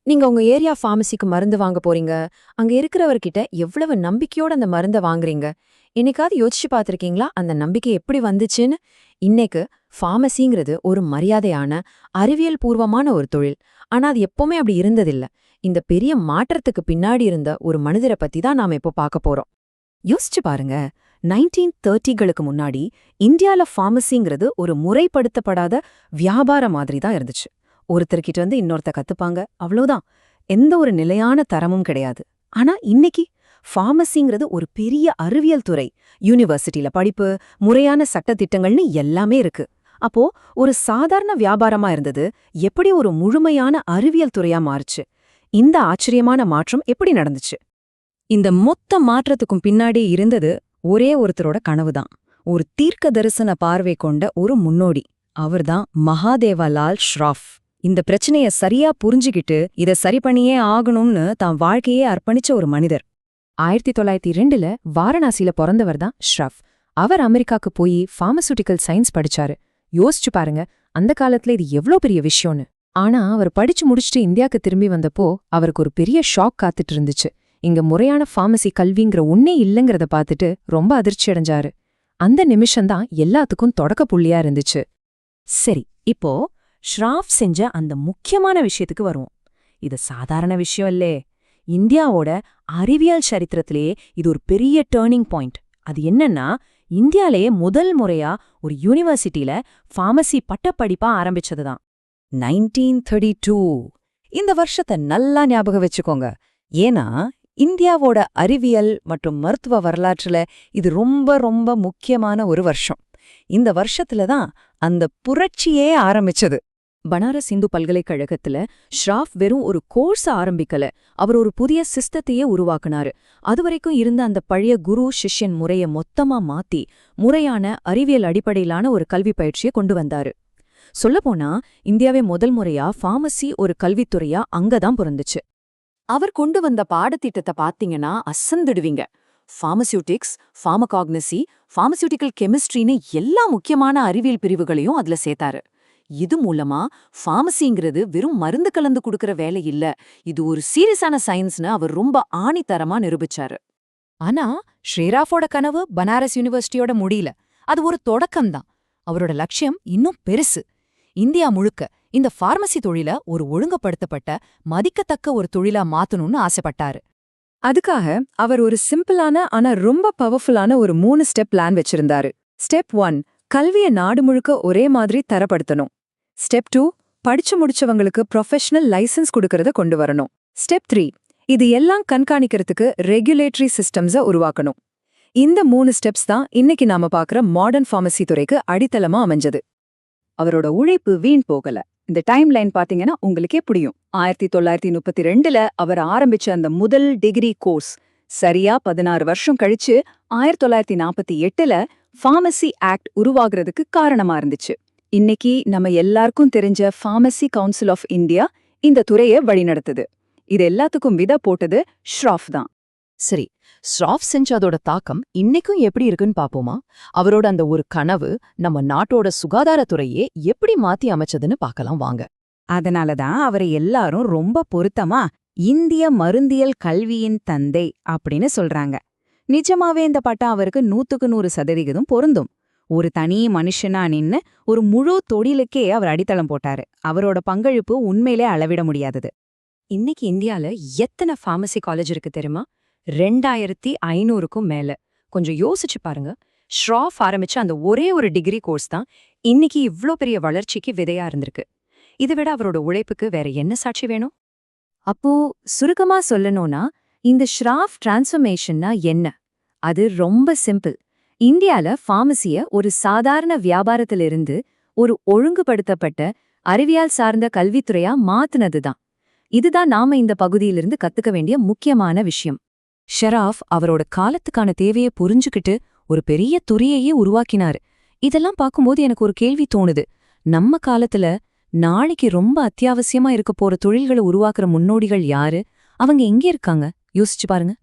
நீங்க உங்க ஏரியா ஃபார்மசிக்கு மருந்து வாங்க போறீங்க. அங்க இருக்கிறவர்கிட்ட எவ்வளவு நம்பிக்கையோட அந்த மருந்த வாங்குறீங்க. என்னைக்காவது யோசிச்சு பார்த்திருக்கீங்களா அந்த நம்பிக்கை எப்படி வந்துச்சுன்னு? இன்னைக்கு ஃபார்மசிங்கிறது ஒரு மரியாதையான, அறிவியல் பூர்வமான ஒரு தொழில். ஆனா அது எப்பவுமே அப்படி இருந்ததில்ல. இந்த பெரிய மாற்றத்துக்கு பின்னாடி இருந்த ஒரு மனிதரை பத்தி தான் நாம இப்போ பார்க்க போறோம். யோசிச்சு பாருங்க, 1930களுக்கு முன்னாடி இந்தியால ஃபார்மசிங்கிறது ஒரு முறைப்படுத்தப்படாத வியாபார மாதிரி தான் இருந்துச்சு. ஒருத்தர்கிட்ட வந்து இன்னொருத்த கத்துப்பாங்க, அவ்வளவுதான். எந்த ஒரு நிலையான தரமும் கிடையாது. ஆனா இன்னைக்கு ஃபார்மசிங்கிறது ஒரு பெரிய அறிவியல் துறை. யூனிவர்சிட்டில படிப்பு, முறையான சட்டத்திட்டங்கள்னு எல்லாமே இருக்கு. அப்போ ஒரு சாதாரண வியாபாரமா இருந்தது எப்படி ஒரு முழுமையான அறிவியல் துறையா மாறுச்சு? இந்த ஆச்சரியமான மாற்றம் எப்படி நடந்துச்சு? இந்த மொத்த மாற்றத்துக்கும் பின்னாடி இருந்தது ஒரே ஒருத்தரோட கனவுதான். ஒரு தீர்க்க தரிசன பார்வை கொண்ட ஒரு முன்னோடி. அவர்தான் மகாதேவலால் ஷ்ராஃப். இந்த பிரச்சனைய சரியா புரிஞ்சுகிட்டு இத சரி பண்ணியே ஆகணும்னு தான் வாழ்க்கையே அர்ப்பணிச்ச ஒரு மனிதர். 1902ல வாரணாசியில பிறந்தவர் தான் ஷ்ராஃப். அவர் அமெரிக்காக்கு போய் பார்மசூட்டிக்கல் சயின்ஸ் படிச்சாரு. யோசிச்சு பாருங்க, அந்த காலத்துல இது எவ்ளோ பெரிய விஷயம்னு. ஆனா அவர் படிச்சு முடிச்சுட்டு இந்தியாவுக்கு திரும்பி வந்தப்போ அவருக்கு ஒரு பெரிய ஷாக் காத்துட்டு இருந்துச்சு. இங்க முறையான பார்மசி கல்விங்கிற ஒன்னே இல்லைங்கிறத பார்த்துட்டு ரொம்ப அதிர்ச்சி அடைஞ்சாரு. அந்த நிமிஷம்தான் எல்லாத்துக்கும் தொடக்க புள்ளியா இருந்துச்சு. சரி, இப்போ ஷ்ராஃப் செஞ்ச அந்த முக்கியமான விஷயத்துக்கு வருவோம். இது சாதாரண விஷயம் இல்லே. இந்தியாவோட அறிவியல் சரித்திரத்திலேயே இது ஒரு பெரிய டேர்னிங் பாயிண்ட். அது என்னன்னா, இந்தியாலேயே முதல் முறையா ஒரு யூனிவர்சிட்டியில பார்மசி பட்டப்படிப்பா ஆரம்பிச்சதுதான் 1932. இந்த வருஷத்தை நல்லா ஞாபகம் வச்சுக்கோங்க. ஏன்னா இந்தியாவோட அறிவியல் மற்றும் மருத்துவ வரலாற்றுல இது ரொம்ப ரொம்ப முக்கியமான ஒரு வருஷம். இந்த வருஷத்துல தான் அந்த புரட்சியே ஆரம்பிச்சது. பனாரஸ் இந்து பல்கலைக்கழகத்துல ஷ்ராஃப் வெறும் ஒரு கோர்ஸ் ஆரம்பிக்கல, அவர் ஒரு புதிய சிஸ்டத்தையே உருவாக்குனாரு. அதுவரைக்கும் இருந்த அந்த பழைய குரு சிஷ்யன் முறைய மொத்தமா மாத்தி முறையான அறிவியல் அடிப்படையிலான ஒரு கல்வி பயிற்சியை கொண்டு வந்தாரு. சொல்லப்போனா இந்தியாவே முதல் முறையா பார்மசி ஒரு கல்வித்துறையா அங்கதான் பிறந்துச்சு. அவர் கொண்டு வந்த பாடத்திட்டத்தை பாத்தீங்கன்னா அசந்துடுவீங்க. பார்மசியூட்டிக்ஸ், பார்மகாக்னசி, பார்மசியூட்டிக்கல் கெமிஸ்ட்ரின்னு எல்லா முக்கியமான அறிவியல் பிரிவுகளையும் அதுல சேர்த்தாரு. இது மூலமா பார்மசிங்கிறது வெறும் மருந்து கலந்து கொடுக்கற வேலை இல்ல, இது ஒரு சீரியஸான சயின்ஸ்னு அவர் ரொம்ப ஆணித்தரமா நிரூபிச்சாரு. ஆனா ஷ்ராஃபோட கனவு பனாரஸ் யூனிவர்சிட்டியோட முடியல. அது ஒரு தொடக்கம்தான். அவரோட லட்சியம் இன்னும் பெருசு. இந்தியா முழுக்க இந்த பார்மசி தொழில ஒரு ஒழுங்குபடுத்தப்பட்ட, மதிக்கத்தக்க ஒரு தொழிலா மாத்தணும்னு ஆசைப்பட்டாரு. அதுக்காக அவர் ஒரு சிம்பிளான ஆனா ரொம்ப பவர்ஃபுல்லான ஒரு 3 ஸ்டெப் பிளான் வச்சிருந்தாரு. ஸ்டெப் 1, கல்வியை நாடு முழுக்க ஒரே மாதிரி தரப்படுத்தணும். ஸ்டெப் 2, படிச்சு முடிச்சவங்களுக்கு ப்ரொஃபஷனல் லைசன்ஸ் கொடுக்கறத கொண்டு வரணும். ஸ்டெப் 3, இது எல்லாம் கண்காணிக்கிறதுக்கு ரெகுலேட்டரி சிஸ்டம்ஸை உருவாக்கணும். இந்த 3 ஸ்டெப்ஸ் தான் இன்னைக்கு நாம பார்க்குற மாடர்ன் பார்மசி துறைக்கு அடித்தளமா அமைஞ்சது. அவரோட உழைப்பு வீண் போகல. இந்த டைம் லைன் பாத்தீங்கன்னா உங்களுக்கே புரியும். 1932ல அவர் ஆரம்பிச்ச அந்த முதல் டிகிரி கோர்ஸ் சரியா 16 வருஷம் கழிச்சு 1948ல பார்மசி ஆக்ட் உருவாகிறதுக்கு காரணமா இருந்துச்சு. இன்னைக்கு நம்ம எல்லாருக்கும் தெரிஞ்ச பார்மசி கவுன்சில் ஆஃப் இந்தியா இந்த துறையை வழிநடத்துது. இது எல்லாத்துக்கும் விதை போட்டது ஷ்ராஃப் தான். சரி, ஷ்ராஃப் செஞ்ச அதோட தாக்கம் இன்னைக்கும் எப்படி இருக்குன்னு பாப்போமா? அவரோட அந்த ஒரு கனவு நம்ம நாட்டோட சுகாதாரத்துறையே எப்படி மாத்தி அமைச்சதுன்னு பார்க்கலாம் வாங்க. அதனாலதான் அவரை எல்லாரும் ரொம்ப பொருத்தமா இந்திய மருந்தியல் கல்வியின் தந்தை அப்படின்னு சொல்றாங்க. நிஜமாவே இந்த பட்டம் அவருக்கு 100% பொருந்தும். ஒரு தனி மனுஷனா நின்னு ஒரு முழு தொழிலுக்கே அவர் அடித்தளம் போட்டாரு. அவரோட பங்களிப்பு உண்மையிலே அளவிட முடியாதது. இன்னைக்கு இந்தியால எத்தனை பார்மசி காலேஜ் இருக்கு தெரியுமா? 2500க்கும் மேல. கொஞ்சம் யோசிச்சு பாருங்க. ஷ்ராஃப் ஆரம்பிச்ச அந்த ஒரே ஒரு டிகிரி கோர்ஸ் தான் இன்னைக்கு இவ்ளோ பெரிய வளர்ச்சிக்கு விதையா இருந்திருக்கு. இதை விட அவரோட உழைப்புக்கு வேற என்ன சாட்சி வேணும்? அப்போ சுருக்கமா சொல்லணும்னா, இந்த ஷ்ராஃப் டிரான்ஸ்ஃபர்மேஷன்னா என்ன? அது ரொம்ப சிம்பிள். இந்தியால பார்மசிய ஒரு சாதாரண வியாபாரத்திலிருந்து ஒரு ஒழுங்குபடுத்தப்பட்ட அறிவியல் சார்ந்த கல்வித்துறையா மாத்துனதுதான். இதுதான் நாம இந்த பகுதியிலிருந்து கத்துக்க வேண்டிய முக்கியமான விஷயம். ஷ்ராஃப் அவரோட காலத்துக்கான தேவையை புரிஞ்சுக்கிட்டு ஒரு பெரிய துறையையே உருவாக்கினாரு. இதெல்லாம் பார்க்கும்போது எனக்கு ஒரு கேள்வி தோணுது. நம்ம காலத்துல நாளைக்கு ரொம்ப அத்தியாவசியமா இருக்க போற தொழில்களை உருவாக்குற முன்னோடிகள் யாரு? அவங்க எங்கே இருக்காங்க? யோசிச்சு பாருங்க.